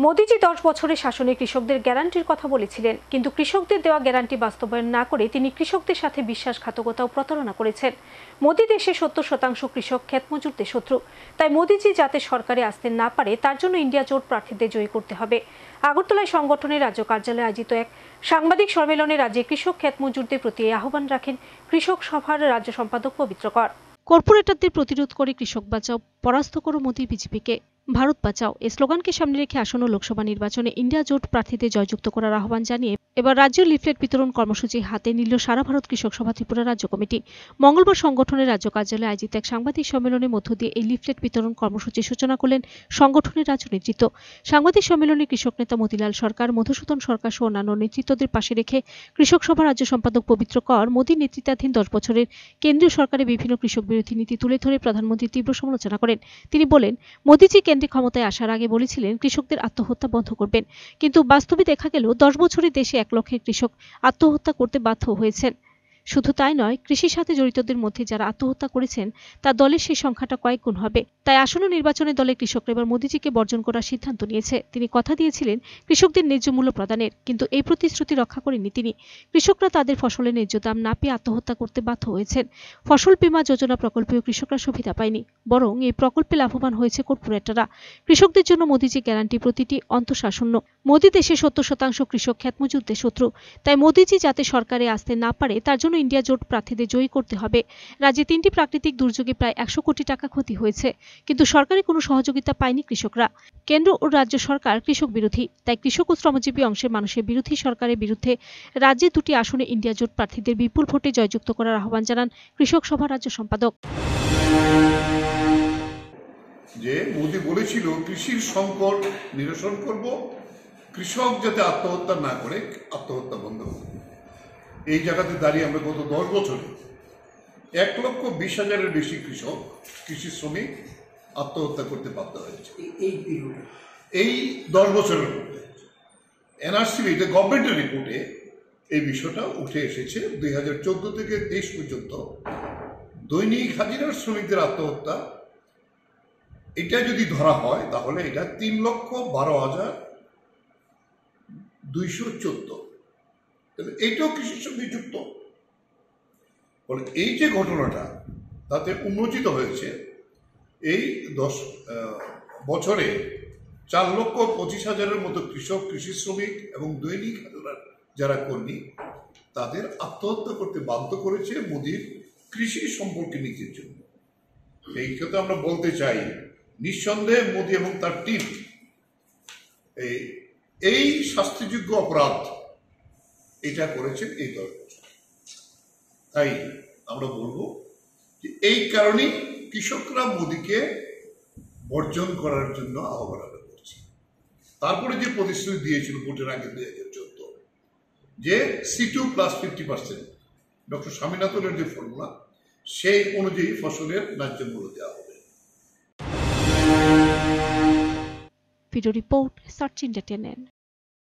মোদিজি 10 বছরের শাসনে কৃষকদের গ্যারান্টির কথা বলেছিলেন, কিন্তু কৃষকদের দেওয়া গ্যারান্টি বাস্তবায়ন না করে তিনি কৃষকদের সাথে বিশ্বাসঘাতকতা ও প্রতারণা করেছেন। মোদি দেশে 70% কৃষক ক্ষেতমজুরদের শত্রু। তাই মোদিজি যাতে সরকারে আসতে না পারে তার জন্য ইন্ডিয়া জোট প্রার্থীদের জয়ী করতে হবে। আগরতলায় সংগঠনের রাজ্য কার্যালয়ে আয়োজিত এক সাংবাদিক সম্মেলনে রাজ্যে কৃষক ক্ষেতমজুরদের প্রতি আহ্বান রাখেন কৃষক সভার রাজ্য সম্পাদক পবিত্র কর। কর্পোরেটরদের প্রতিরোধ করে কৃষক বাঁচাও, পরাস্ত করো মোদি বিজেপিকে, ভারত বাঁচাও এই স্লোগানকে সামনে রেখে আসন্ন লোকসভা নির্বাচনে ইন্ডিয়া জোট প্রার্থীদের জয়যুক্ত করার আহ্বান জানিয়ে এবার রাজ্য লিফলেট বিতরণ কর্মসূচি হাতে নিল সারা ভারত কৃষক সভা ত্রিপুরা রাজ্য কমিটি। মঙ্গলবার সংগঠনের রাজ্য কার্যালয়ে আয়োজিত এক সাংবাদিক সম্মেলনের মধ্য দিয়ে এই লিফলেট বিতরণ কর্মসূচির সূচনা করলেন সংগঠনের রাজ্য নেতৃত্ব। সাংবাদিক সম্মেলনে কৃষক নেতা মতিলাল সরকার, মধুসূদন সরকার সহ অন্যান্য নেতৃত্বদের পাশে রেখে কৃষক সভা রাজ্য সম্পাদক পবিত্র কর মোদীর নেতৃত্বাধীন 10 বছরের কেন্দ্রীয় সরকারের বিভিন্ন কৃষক বিরোধী নীতি তুলে ধরে প্রধানমন্ত্রীর তীব্র সমালোচনা করেন। তিনি বলেন, মোদিজি কেন্দ্রে ক্ষমতায় আসার আগে বলেছিলেন কৃষকদের আত্মহত্যা বন্ধ করবেন, কিন্তু বাস্তবে দেখা গেল 10 বছরে দেশে 1 লক্ষের কৃষক আত্মহত্যা করতে বাধ্য হয়েছেন। শুধু তাই নয়, কৃষির সাথে জড়িতদের মধ্যে যারা আত্মহত্যা করেছেন তার দলের সেই সংখ্যাটা কয়েক গুণ হবে। তাই আসন্ন নির্বাচনে দলের কৃষকরা এবার মোদিজিকে বর্জন করার সিদ্ধান্ত নিয়েছে। তিনি কথা দিয়েছিলেন কৃষকদের ন্যায্য মূল্য প্রদানের, কিন্তু এই প্রতিশ্রুতি রক্ষা করেননি তিনি। কৃষকরা তাদের ফসলের ন্যায্য দাম না পেয়ে আত্মহত্যা করতে বাধ্য হয়েছেন। ফসল বীমা যোজনা প্রকল্পেও কৃষকরা সুবিধা পায়নি, বরং এই প্রকল্পে লাভবান হয়েছে কর্পোরেটররা। কৃষকদের জন্য মোদিজি গ্যারান্টি প্রতিটি অন্তঃসারশূন্য। মোদি দেশে 70% কৃষক ক্ষেতমজুরদের শত্রু। তাই মোদিজি যাতে সরকারে আসতে না পারে তার জন্য ইন্ডিয়া জোট প্রার্থীদের জয়ী করতে হবে। রাজ্যে 3টি প্রাকৃতিক দুর্যোগে প্রায় 100 কোটি টাকা ক্ষতি হয়েছে, কিন্তু সরকারি কোনো সহযোগিতা পায়নি কৃষকরা। কেন্দ্র ও রাজ্য সরকার কৃষক বিরোধী। তাই কৃষক ও শ্রমজীবী অংশের মানুষের বিরোধী সরকারের বিরুদ্ধে রাজ্যে 2টি আসনে ইন্ডিয়া জোট প্রার্থীদের বিপুল ভোটে জয়যুক্ত করার আহ্বান জানান কৃষক সভা রাজ্য সম্পাদক। যে মোদি বলেছিল কৃষির সংকট নিরসন করব, কৃষক যাতে আত্মহত্যা না করে আত্মহত্যা বন্ধ করব। এই জায়গাতে দাঁড়িয়ে আমরা গত 10 বছরে 1,20,000-এর বেশি কৃষক, কৃষি শ্রমিক আত্মহত্যা করতে বাধ্য হয়েছে এই 10 বছরের মধ্যে। এনআরসিবি গভর্নমেন্টের রিপোর্টে এই বিষয়টা উঠে এসেছে। 2014 থেকে 23 পর্যন্ত দৈনিক হাজিরার শ্রমিকদের আত্মহত্যা এটা যদি ধরা হয় তাহলে এটা 3,12,214। এইটাও কৃষির সঙ্গে যুক্ত। ফলে এই যে ঘটনাটা তাতে উন্মোচিত হয়েছে এই 10 বছরে 4,25,000-এর মতো কৃষক, কৃষি শ্রমিক এবং দৈনিক যারা কর্মী তাদের আত্মহত্যা করতে বাধ্য করেছে মোদির কৃষি সম্পর্কে নীতির জন্য। এই কথা আমরা বলতে চাই, নিঃসন্দেহে মোদি এবং তার টিম এই শাস্তিযোগ্য অপরাধ এটা করেছেন এই 10 বছর। তাই আমরা বলবো যে এই কারণেই কৃষকরা মোদিকে বর্জন করার জন্য আহ্বান করছে। তারপরে যে প্রতিশ্রুতি দিয়েছিল ভোটের আগে 2014 যে C2 + 50%, ডক্টর স্বামীনাথনের যে ফর্মুলা সেই অনুযায়ী ফসলের ন্যায্য মূল্য দেওয়া হবে। Video report search India.